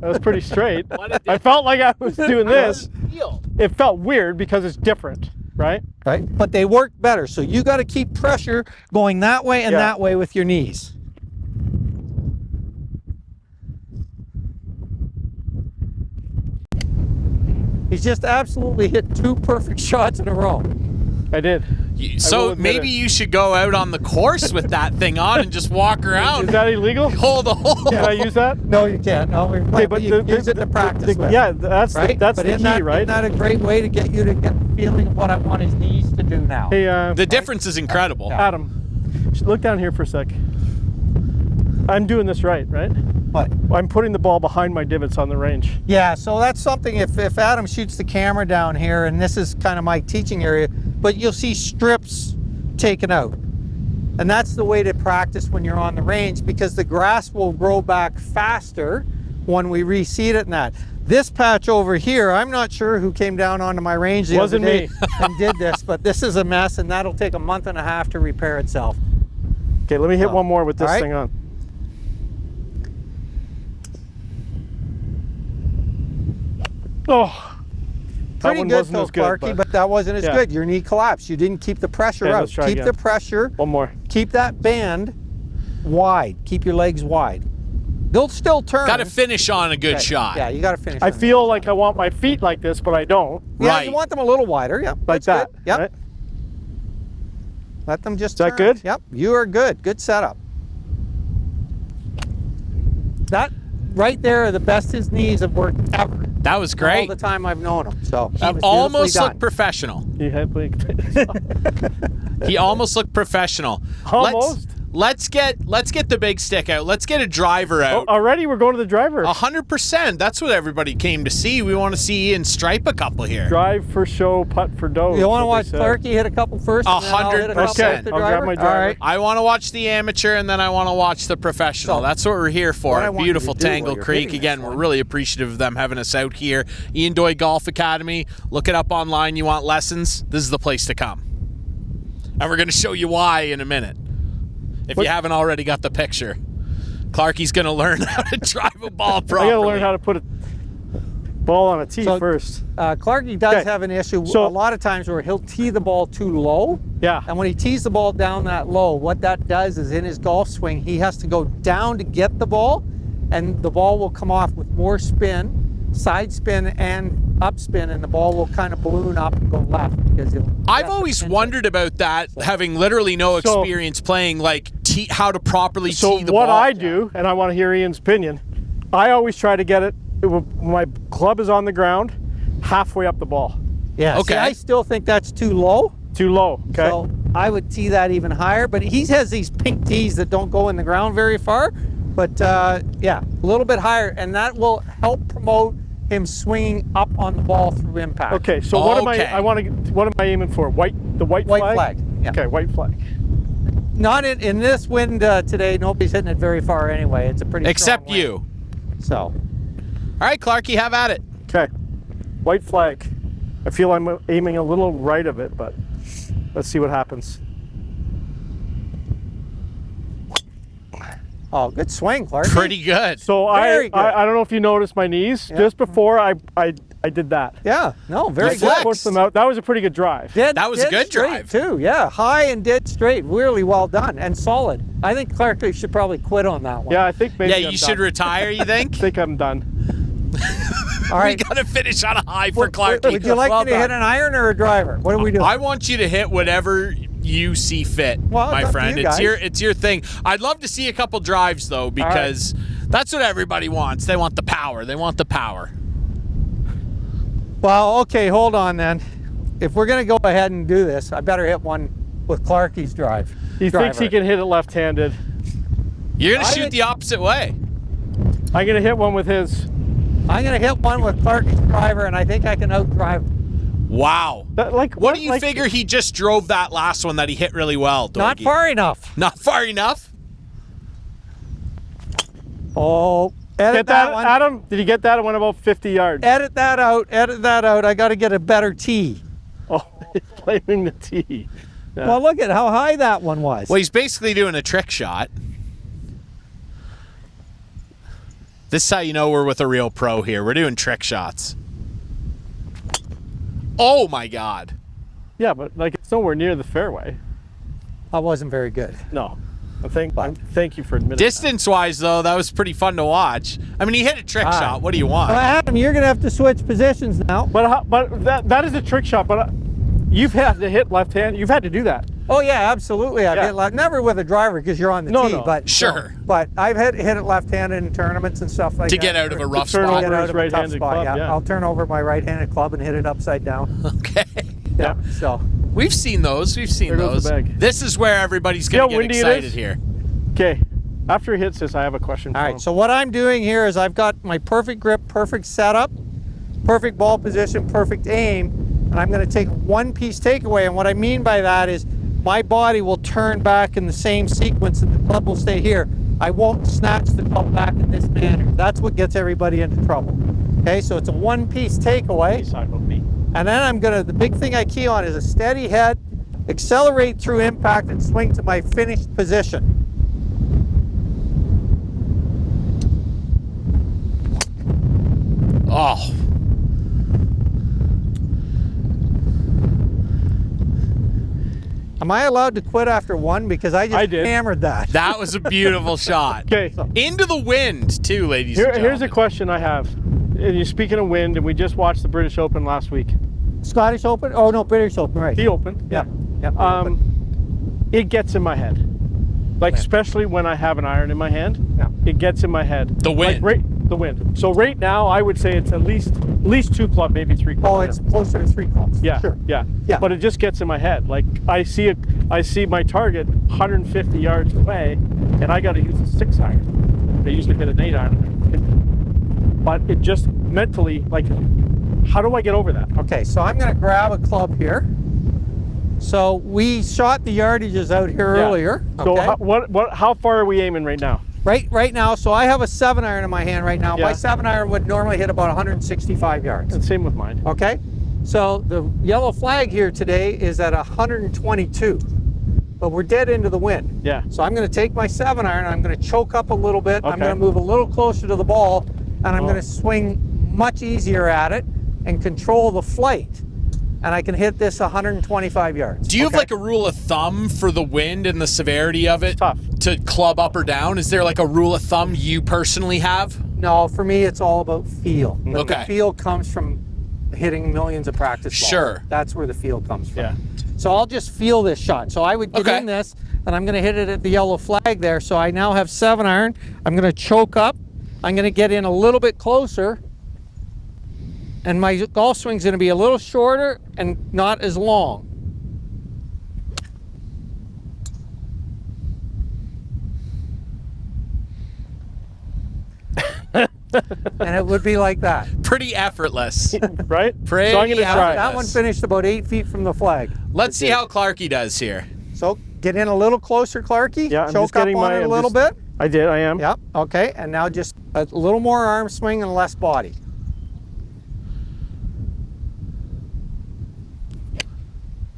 That was pretty straight. I felt like I was doing this. It felt weird because it's different, right? Right. But they work better. So you got to keep pressure going that way and that way with your knees. He's just absolutely hit 2 perfect shots in a row. I did. So maybe you should go out on the course with that thing on and just walk around. Is that illegal? Hold the hole. Can I use that? No, you can't. No, okay, but you use it to practice with. Yeah, that's right? that's but the key, right? Isn't that a great way to get you to get the feeling of what I want his knees to do now? Hey, the difference is incredible. Adam, look down here for a sec. I'm doing this right? What? I'm putting the ball behind my divots on the range. Yeah, so that's something, if Adam shoots the camera down here, and this is kind of my teaching area, but you'll see strips taken out. And that's the way to practice when you're on the range, because the grass will grow back faster when we reseed it and that. This patch over here, I'm not sure who came down onto my range the other day and did this, but this is a mess, and that'll take a month and a half to repair itself. Okay, let me hit one more with this thing on. Oh, pretty good though, Clarky, but that wasn't as good. Your knee collapsed. You didn't keep the pressure out. Keep the pressure. One more. Keep that band wide. Keep your legs wide. They'll still turn. Got to finish on a good shot. Yeah, you got to finish. I feel like I want my feet like this, but I don't. Yeah, you want them a little wider. Yeah, like that. Good. Yep. Right? Let them just. Is that good? Yep. You are good. Good setup. That right there are the best his knees have worked ever. That was great. All the time I've known him. So he almost looked professional. He almost looked professional. Almost. Let's get the big stick out. Let's get a driver out. Oh, already we're going to the driver. 100%. That's what everybody came to see. We want to see Ian stripe a couple here. Drive for show, putt for dough. You want to watch Clarky hit a couple first? 100%. I'll grab my driver. All right. I want to watch the amateur, and then I want to watch the professional. So, that's what we're here for. Beautiful Tangle Creek. Again, we're really appreciative of them having us out here. Ian Doig Golf Academy. Look it up online. You want lessons? This is the place to come. And we're going to show you why in a minute. If you haven't already got the picture, Clarky's going to learn how to drive a ball properly. I got to learn how to put a ball on a tee first. Clarky does have an issue a lot of times where he'll tee the ball too low. Yeah. And when he tees the ball down that low, what that does is in his golf swing, he has to go down to get the ball, and the ball will come off with more spin, side spin and upspin, and the ball will kind of balloon up and go left. Because I've always wondered about that, having literally no experience playing, like how to properly tee the ball. So what I do, and I want to hear Ian's opinion, I always try to get it, my club is on the ground, halfway up the ball. Yeah, okay. See, I still think that's too low. Too low, okay. So I would tee that even higher, but he has these pink tees that don't go in the ground very far. But yeah, a little bit higher, and that will help promote him swinging up on the ball through impact. Okay, so what am I aiming for? The white flag? Yeah. Okay, white flag. Not in this wind today. Nobody's hitting it very far anyway. It's a pretty except strong wind. You. So. All right, Clarky, have at it. Okay, white flag. I feel I'm aiming a little right of it, but let's see what happens. Oh, good swing, Clark. Pretty good. So I don't know if you noticed my knees. Yeah. Just before I did that. Yeah, no, very good. Pushed them out. That was a pretty good drive. That was a good drive too. Yeah, high and dead straight. Really well done and solid. I think Clark should probably quit on that one. Yeah, I think maybe. Yeah, you should retire. You think? I think I'm done. All right, we got to finish on a high for Clarky. Would you like me to hit an iron or a driver? What do we do? I want you to hit whatever you see fit, my friend. It's your thing. I'd love to see a couple drives though, because that's what everybody wants. They want the power. Well, okay, hold on then. If we're gonna go ahead and do this, I better hit one with Clarky's drive. He thinks he can hit it left-handed. You're gonna shoot the opposite way. I'm gonna hit one with his. I'm gonna hit one with Clarky's driver, and I think I can outdrive. Wow. What do you figure he just drove that last one that he hit really well, Doigie? Not far enough. Not far enough? Oh, edit that one. Adam, did you get that? It went about 50 yards. Edit that out. I got to get a better tee. Oh, he's blaming the tee. Yeah. Well, look at how high that one was. Well, he's basically doing a trick shot. This is how you know we're with a real pro here. We're doing trick shots. Oh my God. Yeah, but like it's nowhere near the fairway. I wasn't very good. No. Thank you for admitting Distance-wise, though, that was pretty fun to watch. I mean, he hit a trick shot. What do you want? Well, Adam, you're going to have to switch positions now. But that is a trick shot, but you've had to hit left hand. You've had to do that. Oh, yeah, absolutely. I've hit left. Never with a driver because you're on the tee. No. But, sure. But I've hit it left-handed in tournaments and stuff like that. To get out of a rough spot. spot. Get out of a tough spot, club, yeah. I'll turn over my right-handed club and hit it upside down. Okay. Yeah. So we've seen those. We've seen those. This is where everybody's going to get excited here. Okay. After he hits this, I have a question for him. All right. So what I'm doing here is I've got my perfect grip, perfect setup, perfect ball position, perfect aim, and I'm going to take one-piece takeaway. And what I mean by that is my body will turn back in the same sequence and the club will stay here. I won't snatch the club back in this manner. That's what gets everybody into trouble. Okay, so it's a one-piece takeaway. And then the big thing I key on is a steady head, accelerate through impact, and swing to my finished position. Oh. Am I allowed to quit after one? Because I did. Hammered that. That was a beautiful shot. Okay. Into the wind, too, ladies and gentlemen. Here's a question I have. And you're speaking of wind, and we just watched the British Open last week. Scottish Open? Oh, no, British Open, right. The Open. Yeah. It gets in my head. Like, especially when I have an iron in my hand, it gets in my head. The wind. Like, the wind. So right now, I would say it's at least 2 club, maybe 3 club. Oh, it's closer to 3 clubs. Yeah, sure. Yeah. But it just gets in my head. Like I see my target 150 yards away, and I got to use a 6 iron. I usually hit an 8 iron. But it just mentally, like, how do I get over that? Okay, so I'm going to grab a club here. So we shot the yardages out here earlier. Okay. So how far are we aiming right now? Right now, so I have a 7 iron in my hand right now. My 7 iron would normally hit about 165 yards. And same with mine. Okay, so the yellow flag here today is at 122, but we're dead into the wind. Yeah. So I'm going to take my 7 iron, I'm going to choke up a little bit, I'm going to move a little closer to the ball, and I'm going to swing much easier at it and control the flight. And I can hit this 125 yards. Do you have like a rule of thumb for the wind and the severity of it? It's tough. To club up or down? Is there like a rule of thumb you personally have? No, for me it's all about feel. Okay. The feel comes from hitting millions of practice balls. Sure. That's where the feel comes from. Yeah. So I'll just feel this shot. So I would get in this, and I'm going to hit it at the yellow flag there. So I now have 7 iron. I'm going to choke up. I'm going to get in a little bit closer. And my golf swing's going to be a little shorter and not as long. And it would be like that. Pretty effortless. Right? Pretty so I'm going to try. That one finished about 8 feet from the flag. Let's see how Clarkie does here. So get in a little closer, Clarkie. Yeah, I'm choke just getting up on it a little bit. I am. Yep, okay. And now just a little more arm swing and less body.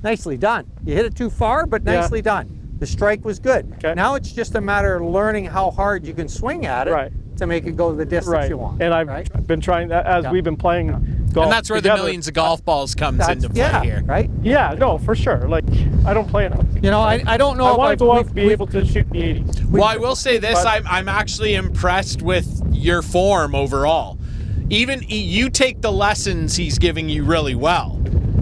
Nicely done. You hit it too far, but nicely done. The strike was good. Okay. Now it's just a matter of learning how hard you can swing at it to make it go the distance you want. And I've been trying that as we've been playing golf. And that's where the millions of golf balls comes into play here. Right? Yeah, no, for sure. Like, I don't play enough. You know, I don't know I if want to go out and be able to shoot in the 80s. Well, I will say this, I'm actually impressed with your form overall. Even you take the lessons he's giving you really well.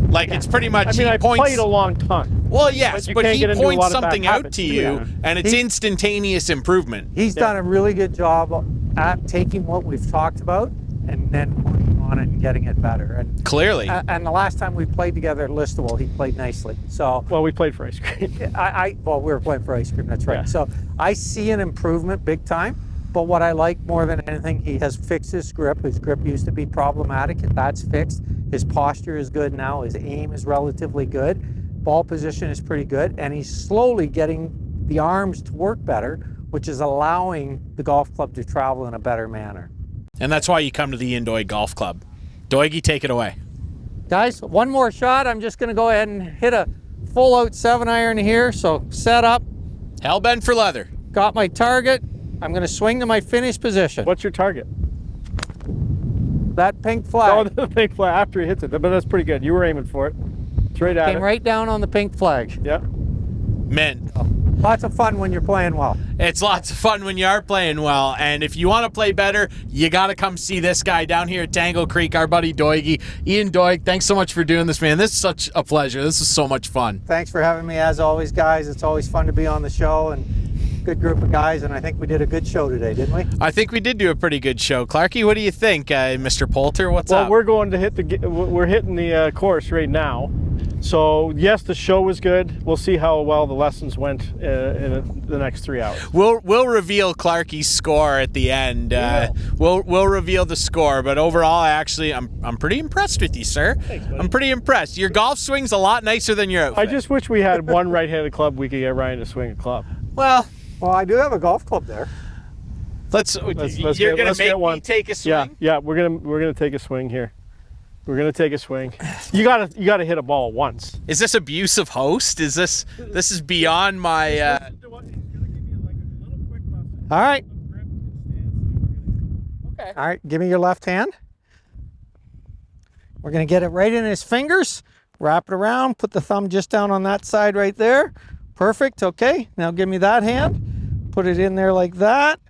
Like, it's pretty much, I played a long time. Well, yes, but he points something out to you, Yeah. and it's instantaneous improvement. He's done a really good job at taking what we've talked about and then working on it and getting it better. And clearly. And the last time we played together at Listowel, he played nicely. So well, we played for ice cream. Well, we were playing for ice cream. That's right. Yeah. So I see an improvement big time. But what I like more than anything, he has fixed his grip. His grip used to be problematic. That's fixed. His posture is good now. His aim is relatively good. Ball position is pretty good. And he's slowly getting the arms to work better, which is allowing the golf club to travel in a better manner. And that's why you come to the Ian Doig Golf Club. Doigie, take it away. Guys, one more shot. I'm just going to go ahead and hit a full out 7 iron here. So set up. Hell bent for leather. Got my target. I'm going to swing to my finish position. What's your target? that pink flag. Oh, the pink flag after he hits it. But that's pretty good. You were aiming for it. It's right at it. Came right down on the pink flag. Yeah. Man. Lots of fun when you're playing well. It's lots of fun when you are playing well. And if you want to play better, you got to come see this guy down here at Tangle Creek, our buddy Doigie. Ian Doig, thanks so much for doing this, man. This is such a pleasure. This is so much fun. Thanks for having me, as always, guys. It's always fun to be on the show, and good group of guys, and I think we did a good show today, didn't we? I think we did do a pretty good show. Clarky, what do you think, Mr. Poulter? What's up? Well, we're going to we're hitting the course right now. So, yes, the show was good. We'll see how well the lessons went in the next 3 hours. We'll reveal Clarky's score at the end. We'll reveal the score, but overall, I'm pretty impressed with you, sir. Thanks, buddy. I'm pretty impressed. Your golf swing's a lot nicer than your outfit. I just wish we had one right-handed club we could get Ryan to swing a club. Well, I do have a golf club there. You're gonna make me take a swing. Yeah, we're gonna take a swing here. We're gonna take a swing. You gotta hit a ball once. Is this abuse of host? Is this is beyond my? All right. Okay. All right. Give me your left hand. We're gonna get it right in his fingers. Wrap it around. Put the thumb just down on that side right there. Perfect. Okay. Now give me that hand. Put it in there like that.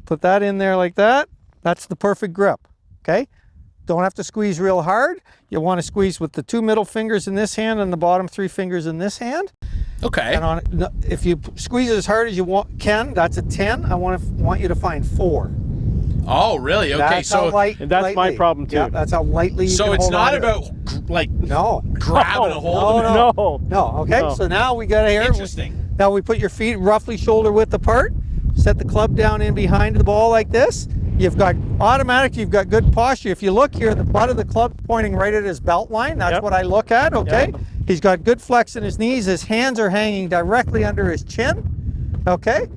Put that in there like that. That's the perfect grip. Okay. Don't have to squeeze real hard. You want to squeeze with the 2 middle fingers in this hand and the bottom 3 fingers in this hand. Okay. And if you squeeze as hard as you can, that's a 10. I want you to find 4. Oh, really? Okay. That's so and that's lightly. My problem too. Yeah, that's how lightly you so can it's hold not on about grabbing a hold of it. No. Okay. No. So now we got here. Interesting. Now we put your feet roughly shoulder width apart. Set the club down in behind the ball like this. You've got good posture. If you look here, the butt of the club pointing right at his belt line. That's what I look at, okay? Yep. He's got good flex in his knees. His hands are hanging directly under his okay?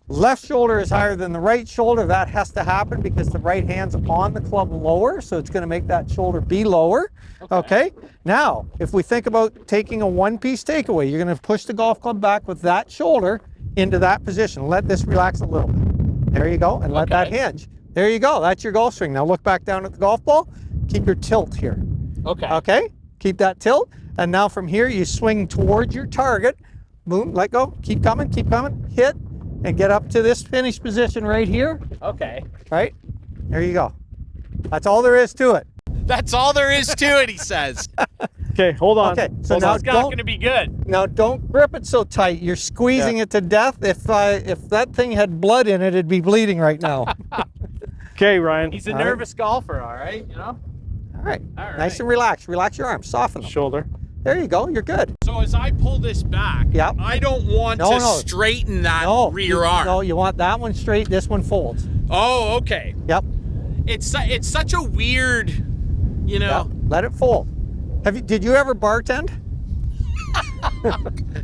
Left shoulder is higher than the right shoulder. That has to happen because the right hand's on the club lower, so it's going to make that shoulder be lower, okay? Now, if we think about taking a one-piece takeaway, you're going to push the golf club back with that shoulder into that position. Let this relax a little bit. There you go, and let that hinge. There you go. That's your golf swing. Now look back down at the golf ball. Keep your tilt here. Okay? Keep that tilt. And now from here, you swing towards your target. Boom, let go. Keep coming, hit, and get up to this finish position right here. Okay. Right? There you go. That's all there is to it. That's all there is to it, he says. Okay, hold on. Okay, so now it's not going to be good. Now don't grip it so tight. You're squeezing it to death. If that thing had blood in it, it'd be bleeding right now. Okay, Ryan. He's a nervous golfer, all right, All right. Nice and relaxed. Relax your arms. Soften them. Shoulder. There you go. You're good. So as I pull this back, I don't want to straighten that rear arm. No, you want that one straight. This one folds. Oh, okay. Yep. It's such a weird, Yep. Let it fold. Did you ever bartend?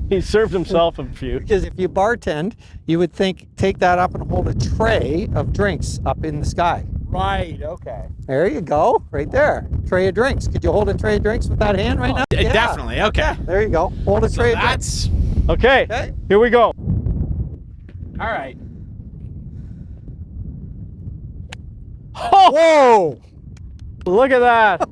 He served himself a few. Because if you bartend, you would take that up and hold a tray of drinks up in the sky. Right, okay. There you go, right there. Tray of drinks. Could you hold a tray of drinks with that hand right now? Definitely, okay. Yeah, there you go. Hold a tray of drinks. Okay, here we go. All right. Oh! Whoa! Look at that.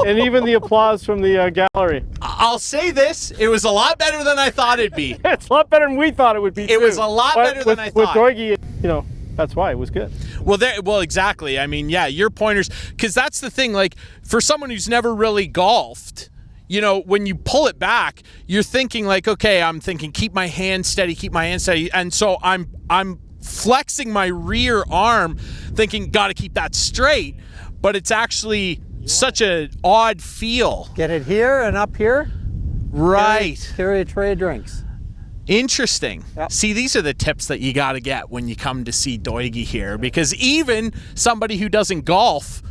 And even the applause from the gallery. I'll say this, it was a lot better than I thought it'd be. It's a lot better than we thought it would be. It was a lot better than I thought. With Doigie, that's why it was good. Well, exactly. I mean, yeah, your pointers, because that's the thing, like, for someone who's never really golfed, when you pull it back, you're thinking like, okay, I'm thinking, keep my hand steady. And so I'm flexing my rear arm thinking, got to keep that straight. But it's actually such an odd feel. Get it here and up here. Right. Carry a tray of drinks. Interesting. Yep. See, these are the tips that you got to get when you come to see Doigie here, because even somebody who doesn't golf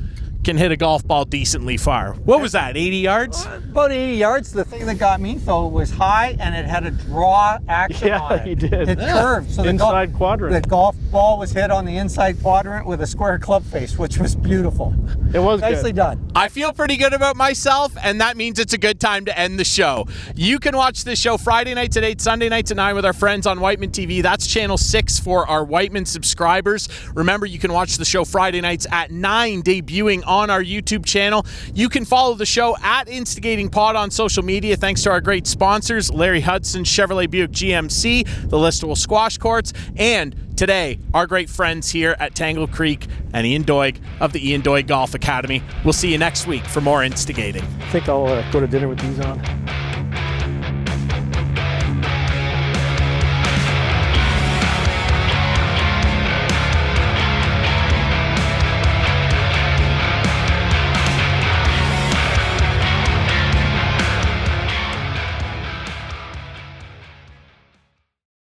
can hit a golf ball decently far. What was that, 80 yards? About 80 yards. The thing that got me, though, was high, and it had a draw action on it. Yeah, he did. It curved. So inside quadrant. The golf ball was hit on the inside quadrant with a square club face, which was beautiful. It was nicely done. I feel pretty good about myself, and that means it's a good time to end the show. You can watch this show Friday nights at 8, Sunday nights at 9 with our friends on Whiteman TV. That's channel 6 for our Whiteman subscribers. Remember, you can watch the show Friday nights at 9, debuting on on our YouTube channel. You can follow the show at Instigating Pod on social media, thanks to our great sponsors, Larry Hudson, Chevrolet Buick GMC, the Listowel Squash Courts, and today, our great friends here at Tangle Creek and Ian Doig of the Ian Doig Golf Academy. We'll see you next week for more Instigating. I think I'll go to dinner with these on.